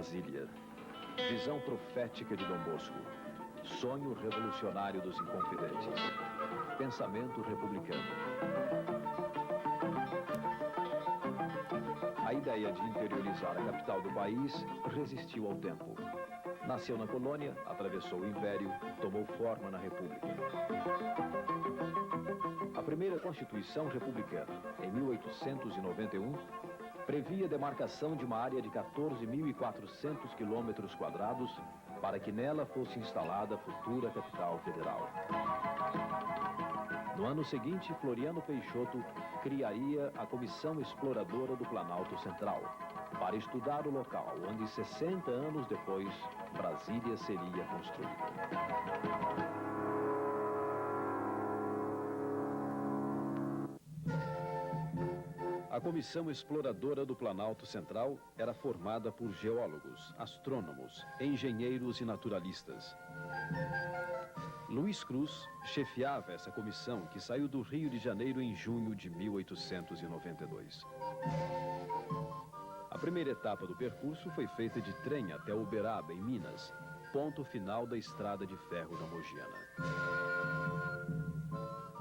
Brasília. Visão profética de Dom Bosco. Sonho revolucionário dos Inconfidentes. Pensamento republicano. A ideia de interiorizar a capital do país resistiu ao tempo. Nasceu na colônia, atravessou o Império, tomou forma na República. A primeira Constituição republicana, em 1891, previa a demarcação de uma área de 14.400 quilômetros quadrados para que nela fosse instalada a futura capital federal. No ano seguinte, Floriano Peixoto criaria a Comissão Exploradora do Planalto Central, para estudar o local onde 60 anos depois, Brasília seria construída. A Comissão Exploradora do Planalto Central era formada por geólogos, astrônomos, engenheiros e naturalistas. Luiz Cruz chefiava essa comissão que saiu do Rio de Janeiro em junho de 1892. A primeira etapa do percurso foi feita de trem até Uberaba, em Minas, ponto final da estrada de ferro da Mogiana.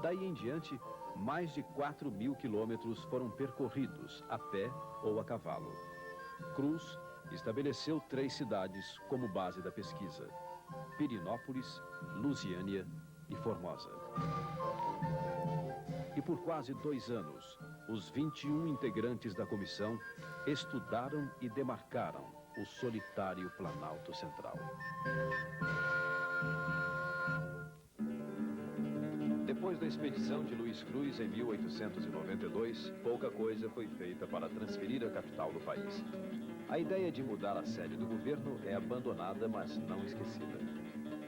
Daí em diante, mais de 4.000 quilômetros foram percorridos a pé ou a cavalo. Cruz estabeleceu 3 cidades como base da pesquisa: Pirinópolis, Lusiânia e Formosa. E por quase 2 anos, os 21 integrantes da comissão estudaram e demarcaram o solitário Planalto Central. Depois da expedição de Luiz Cruz em 1892, pouca coisa foi feita para transferir a capital do país. A ideia de mudar a sede do governo é abandonada, mas não esquecida.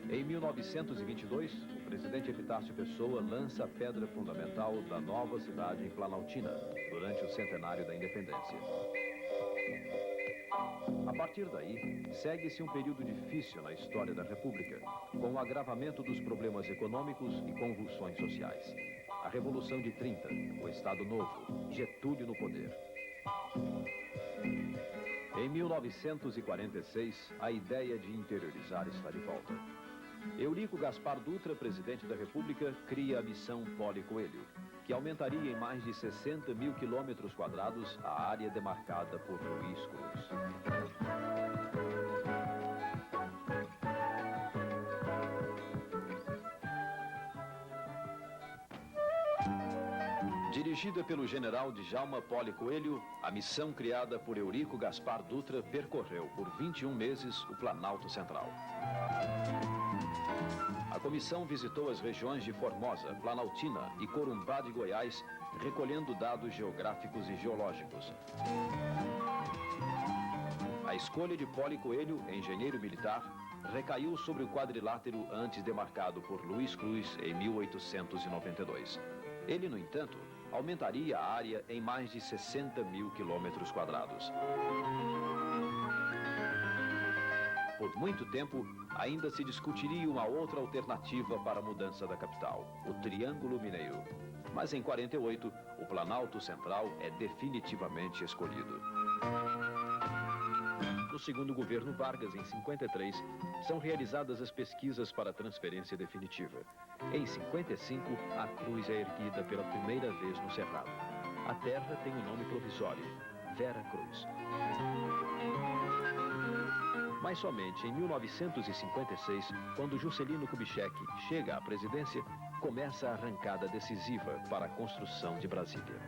Em 1922, o presidente Epitácio Pessoa lança a pedra fundamental da nova cidade em Planaltina, durante o centenário da independência. A partir daí, segue-se um período difícil na história da República, com o agravamento dos problemas econômicos e convulsões sociais. A Revolução de 30, o Estado Novo, Getúlio no poder. Em 1946, a ideia de interiorizar está de volta. Eurico Gaspar Dutra, presidente da República, cria a Missão Poli Coelho, que aumentaria em mais de 60.000 quilômetros quadrados a área demarcada por Luiz Cruz. Dirigida pelo general Djalma Poli Coelho, a missão criada por Eurico Gaspar Dutra percorreu por 21 meses o Planalto Central. A comissão visitou as regiões de Formosa, Planaltina e Corumbá de Goiás, recolhendo dados geográficos e geológicos. A escolha de Poli Coelho, engenheiro militar, recaiu sobre o quadrilátero antes demarcado por Luiz Cruz em 1892. Ele, no entanto, aumentaria a área em mais de 60.000 quilômetros quadrados. Por muito tempo, ainda se discutiria uma outra alternativa para a mudança da capital, o Triângulo Mineiro. Mas em 48, o Planalto Central é definitivamente escolhido. No segundo governo Vargas, em 53, são realizadas as pesquisas para a transferência definitiva. Em 55, a cruz é erguida pela primeira vez no Cerrado. A terra tem o nome provisório, Vera Cruz. Mas somente em 1956, quando Juscelino Kubitschek chega à presidência, começa a arrancada decisiva para a construção de Brasília.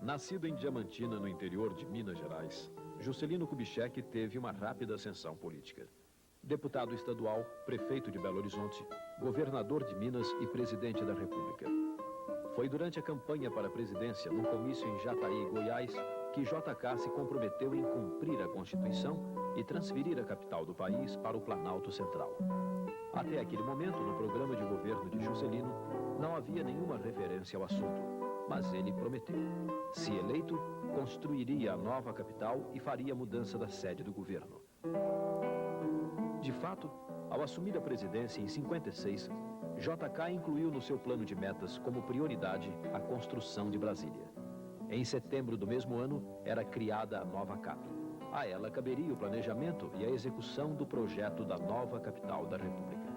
Nascido em Diamantina, no interior de Minas Gerais, Juscelino Kubitschek teve uma rápida ascensão política. Deputado estadual, prefeito de Belo Horizonte, governador de Minas e presidente da República. Foi durante a campanha para a presidência, num comício em Jataí, Goiás, que JK se comprometeu em cumprir a Constituição e transferir a capital do país para o Planalto Central. Até aquele momento, no programa de governo de Juscelino, não havia nenhuma referência ao assunto, mas ele prometeu. Se eleito, construiria a nova capital e faria a mudança da sede do governo. De fato, ao assumir a presidência em 56, JK incluiu no seu plano de metas como prioridade a construção de Brasília. Em setembro do mesmo ano, era criada a nova Cato. A ela caberia o planejamento e a execução do projeto da nova capital da República.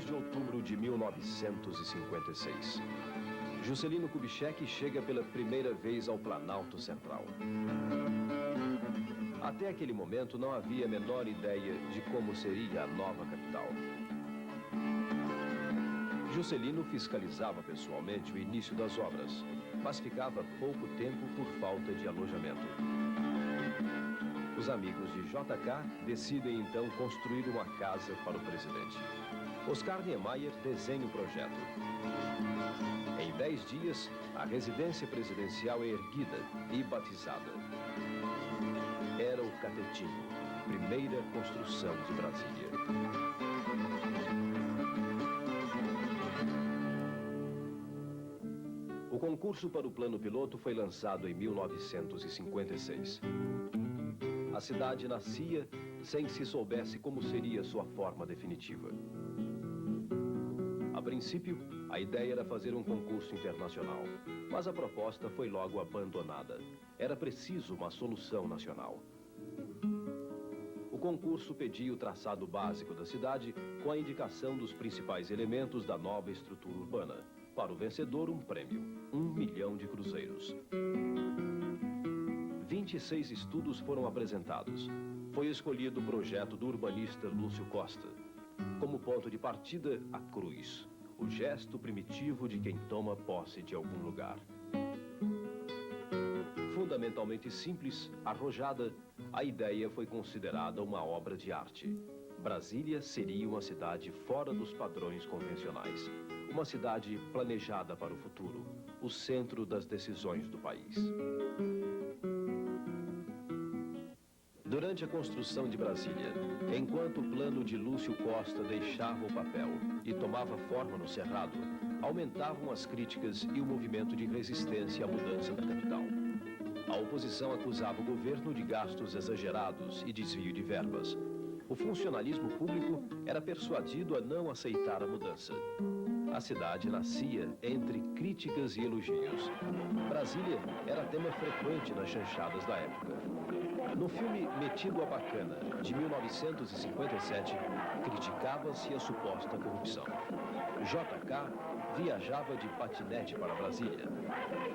De outubro de 1956. Juscelino Kubitschek chega pela primeira vez ao Planalto Central. Até aquele momento não havia a menor ideia de como seria a nova capital. Juscelino fiscalizava pessoalmente o início das obras, mas ficava pouco tempo por falta de alojamento. Os amigos de JK decidem então construir uma casa para o presidente. Oscar Niemeyer desenha o projeto. Em 10 dias, a residência presidencial é erguida e batizada. Era o Catetinho, primeira construção de Brasília. O concurso para o plano piloto foi lançado em 1956. A cidade nascia sem que se soubesse como seria sua forma definitiva. A princípio, a ideia era fazer um concurso internacional, mas a proposta foi logo abandonada. Era preciso uma solução nacional. O concurso pedia o traçado básico da cidade com a indicação dos principais elementos da nova estrutura urbana. Para o vencedor, um prêmio, 1 milhão de cruzeiros. 26 estudos foram apresentados. Foi escolhido o projeto do urbanista Lúcio Costa. Como ponto de partida, a cruz, o gesto primitivo de quem toma posse de algum lugar. Fundamentalmente simples, arrojada, a ideia foi considerada uma obra de arte. Brasília seria uma cidade fora dos padrões convencionais. Uma cidade planejada para o futuro, o centro das decisões do país. Durante a construção de Brasília, enquanto o plano de Lúcio Costa deixava o papel e tomava forma no Cerrado, aumentavam as críticas e o movimento de resistência à mudança da capital. A oposição acusava o governo de gastos exagerados e desvio de verbas. O funcionalismo público era persuadido a não aceitar a mudança. A cidade nascia entre críticas e elogios. Brasília era tema frequente nas chanchadas da época. No filme Metido a Bacana, de 1957, criticava-se a suposta corrupção. JK viajava de patinete para Brasília.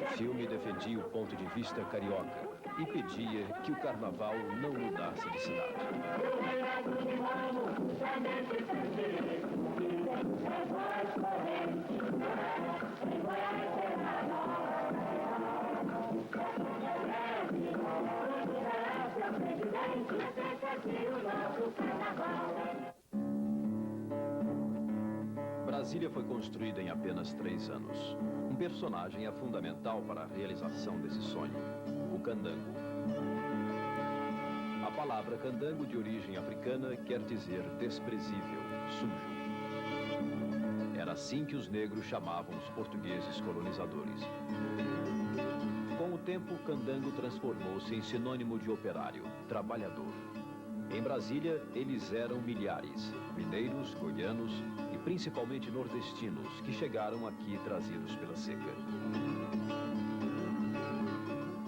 O filme defendia o ponto de vista carioca e pedia que o carnaval não mudasse de cidade. Brasília foi construída em apenas 3 anos. Um personagem é fundamental para a realização desse sonho, o candango. A palavra candango, de origem africana, quer dizer desprezível, sujo. Era assim que os negros chamavam os portugueses colonizadores. Com o tempo, candango transformou-se em sinônimo de operário, trabalhador. Em Brasília, eles eram milhares, mineiros, goianos e principalmente nordestinos, que chegaram aqui trazidos pela seca.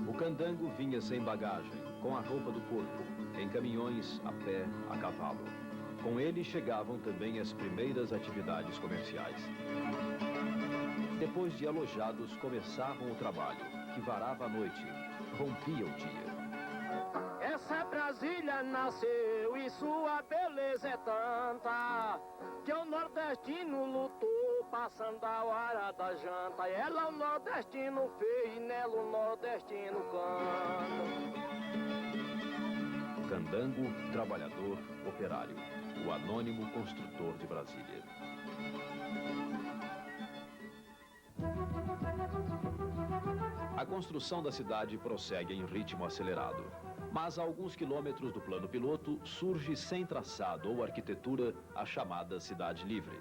O candango vinha sem bagagem, com a roupa do corpo, em caminhões, a pé, a cavalo. Com ele chegavam também as primeiras atividades comerciais. Depois de alojados, começavam o trabalho, que varava a noite, rompia o dia. Essa Brasília nasceu e sua beleza é tanta que o nordestino lutou passando a hora da janta. Ela o nordestino fez e nela o nordestino canta. Candango, trabalhador, operário, o anônimo construtor de Brasília. A construção da cidade prossegue em ritmo acelerado. Mas a alguns quilômetros do plano piloto surge sem traçado ou arquitetura a chamada Cidade Livre.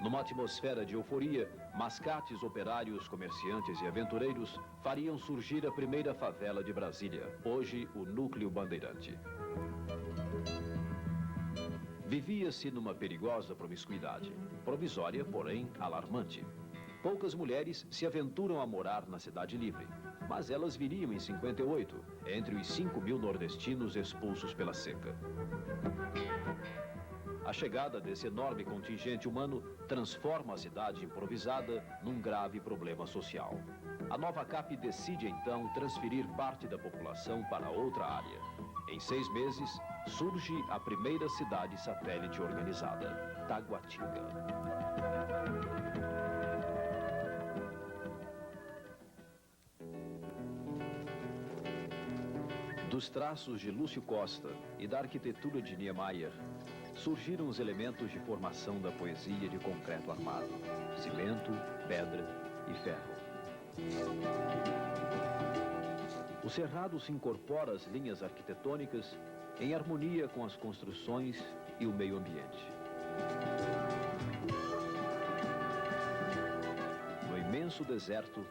Numa atmosfera de euforia, mascates, operários, comerciantes e aventureiros fariam surgir a primeira favela de Brasília, hoje o Núcleo Bandeirante. Vivia-se numa perigosa promiscuidade, provisória, porém alarmante. Poucas mulheres se aventuram a morar na Cidade Livre, mas elas viriam em 58, entre os 5.000 nordestinos expulsos pela seca. A chegada desse enorme contingente humano transforma a cidade improvisada num grave problema social. A nova CAP decide, então, transferir parte da população para outra área. Em 6 meses, surge a primeira cidade satélite organizada, Taguatinga. Dos traços de Lúcio Costa e da arquitetura de Niemeyer, surgiram os elementos de formação da poesia de concreto armado, cimento, pedra e ferro. O cerrado se incorpora às linhas arquitetônicas em harmonia com as construções e o meio ambiente. No imenso deserto,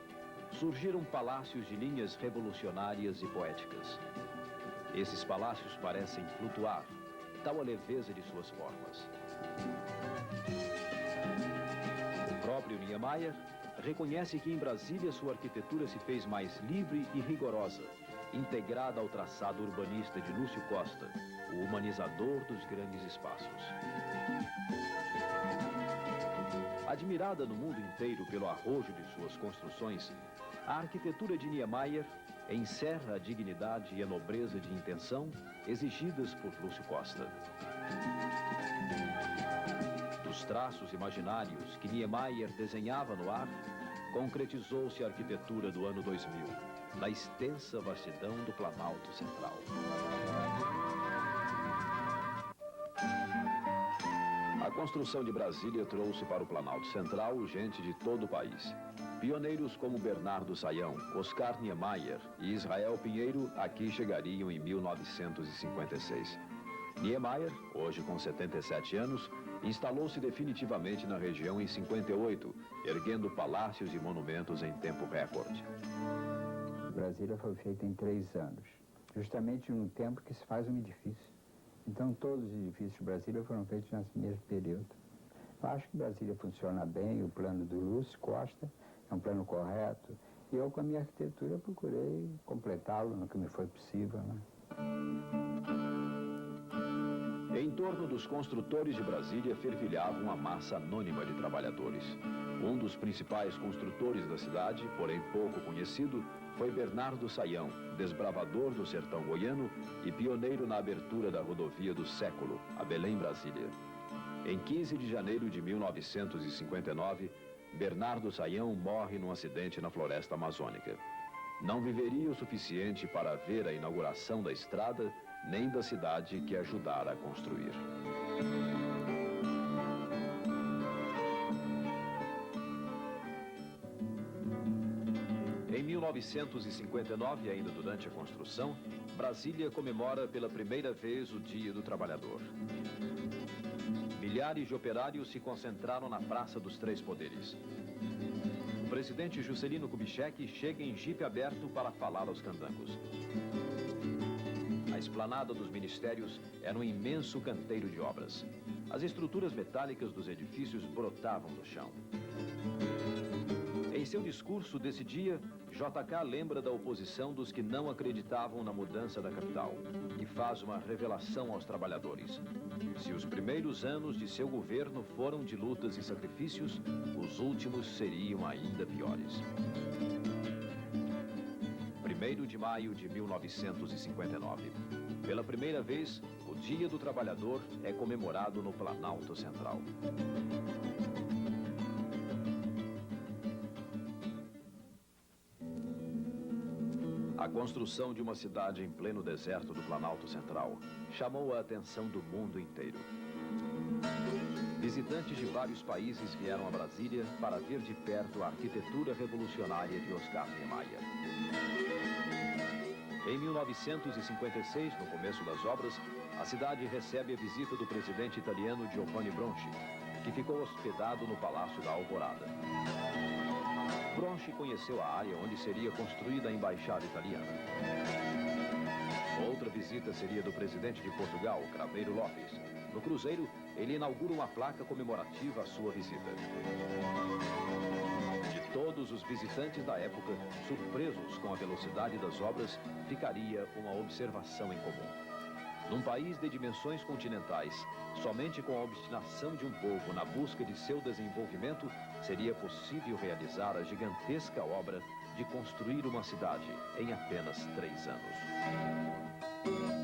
surgiram palácios de linhas revolucionárias e poéticas. Esses palácios parecem flutuar, tal a leveza de suas formas. O próprio Niemeyer reconhece que em Brasília sua arquitetura se fez mais livre e rigorosa, integrada ao traçado urbanista de Lúcio Costa, o humanizador dos grandes espaços. Admirada no mundo inteiro pelo arrojo de suas construções, a arquitetura de Niemeyer encerra a dignidade e a nobreza de intenção exigidas por Lúcio Costa. Dos traços imaginários que Niemeyer desenhava no ar, concretizou-se a arquitetura do ano 2000, na extensa vastidão do Planalto Central. A construção de Brasília trouxe para o Planalto Central gente de todo o país. Pioneiros como Bernardo Saião, Oscar Niemeyer e Israel Pinheiro aqui chegariam em 1956. Niemeyer, hoje com 77 anos, instalou-se definitivamente na região em 58, erguendo palácios e monumentos em tempo recorde. Brasília foi feita em 3 anos, justamente no tempo que se faz um edifício. Então todos os edifícios de Brasília foram feitos nesse mesmo período. Eu acho que Brasília funciona bem, o plano do Lúcio Costa é um plano correto, e eu com a minha arquitetura procurei completá-lo no que me foi possível, né? Em torno dos construtores de Brasília fervilhava uma massa anônima de trabalhadores. Um dos principais construtores da cidade, porém pouco conhecido, foi Bernardo Saião, desbravador do sertão goiano e pioneiro na abertura da rodovia do século, a Belém-Brasília. Em 15 de janeiro de 1959, Bernardo Saião morre num acidente na floresta amazônica. Não viveria o suficiente para ver a inauguração da estrada, nem da cidade que ajudara a construir. Em 1959, ainda durante a construção, Brasília comemora pela primeira vez o Dia do Trabalhador. Milhares de operários se concentraram na Praça dos Três Poderes. O presidente Juscelino Kubitschek chega em jipe aberto para falar aos candangos. A esplanada dos ministérios era um imenso canteiro de obras. As estruturas metálicas dos edifícios brotavam do chão. Em seu discurso desse dia, JK lembra da oposição dos que não acreditavam na mudança da capital e faz uma revelação aos trabalhadores. Se os primeiros anos de seu governo foram de lutas e sacrifícios, os últimos seriam ainda piores. 1º de maio de 1959. Pela primeira vez, o Dia do Trabalhador é comemorado no Planalto Central. A construção de uma cidade em pleno deserto do Planalto Central chamou a atenção do mundo inteiro. Visitantes de vários países vieram a Brasília para ver de perto a arquitetura revolucionária de Oscar Niemeyer. Em 1956, no começo das obras, a cidade recebe a visita do presidente italiano Giovanni Bronchi, que ficou hospedado no Palácio da Alvorada. Bronchi conheceu a área onde seria construída a embaixada italiana. Outra visita seria do presidente de Portugal, Craveiro Lopes, No cruzeiro, ele inaugura uma placa comemorativa à sua visita. De todos os visitantes da época, surpresos com a velocidade das obras, ficaria uma observação em comum. Num país de dimensões continentais, somente com a obstinação de um povo na busca de seu desenvolvimento, seria possível realizar a gigantesca obra de construir uma cidade em apenas 3 anos.